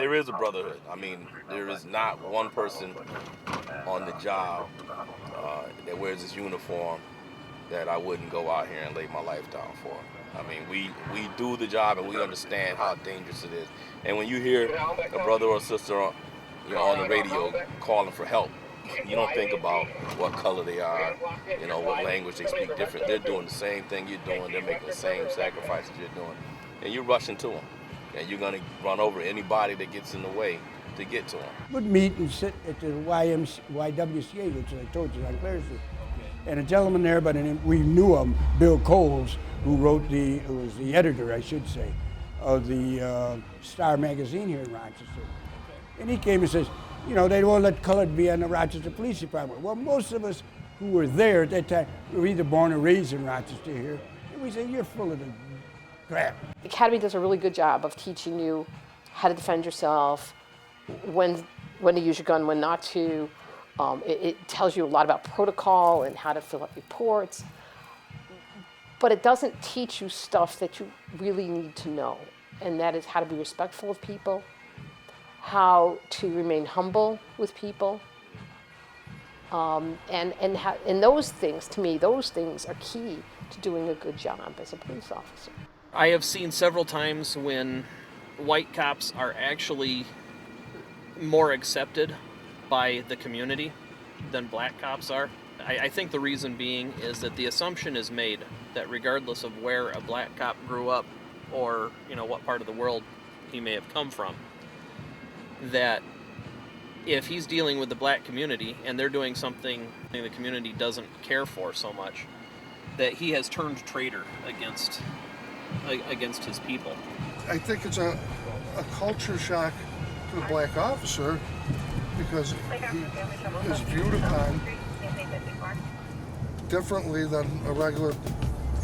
there is a brotherhood. I mean, there is not one person on the job that wears this uniform that I wouldn't go out here and lay my life down for. I mean, we do the job and we understand how dangerous it is. And when you hear a brother or sister on the radio calling for help, you don't think about what color they are, what language they speak different. They're doing the same thing you're doing. They're making the same sacrifices you're doing. And you're rushing to them. And you're going to run over anybody that gets in the way to get to them. Would meet and sit at the YWCA, which I told you on Clare Street. And a gentleman there, we knew him, Bill Coles, who was the editor, I should say, of the Star magazine here in Rochester. And he came and says, they won't let colored be on the Rochester Police Department. Well, most of us who were there at that time were either born or raised in Rochester here. And we said, you're full of the crap. The Academy does a really good job of teaching you how to defend yourself, when to use your gun, when not to. It tells you a lot about protocol and how to fill out reports. But it doesn't teach you stuff that you really need to know. And that is how to be respectful of people, how to remain humble with people. And those things, to me, those things are key to doing a good job as a police officer. I have seen several times when white cops are actually more accepted by the community than black cops are. I think the reason being is that the assumption is made that regardless of where a black cop grew up or what part of the world he may have come from, that if he's dealing with the black community and they're doing something the community doesn't care for so much, that he has turned traitor against his people. I think it's a culture shock to the black officer because he is viewed upon differently than a regular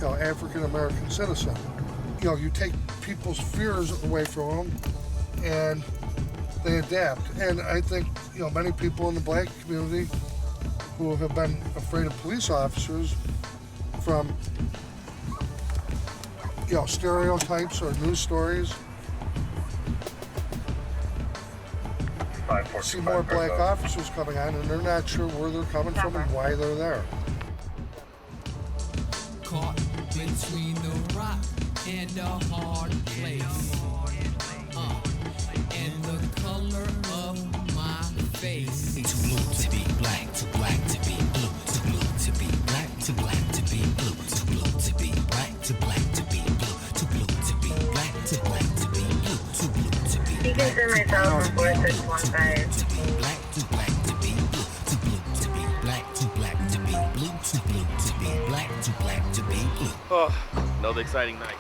African American citizen. You take people's fears away from them and they adapt. And I think many people in the black community who have been afraid of police officers from stereotypes or news stories see more black officers coming on and they're not sure where they're coming from and why they're there. Caught between the rock and a hard place. And the color of my face. Too blue to be black, too black to be blue. Too blue to be black, too black to be blue. Too blue to be black, too black to be blue. Too blue to be black, too black to be blue. Too blue to be black, too black to be black, too black to be blue. Too blue to be black, too black to be blue. Too blue to be black, too black to be blue. Oh, another exciting night.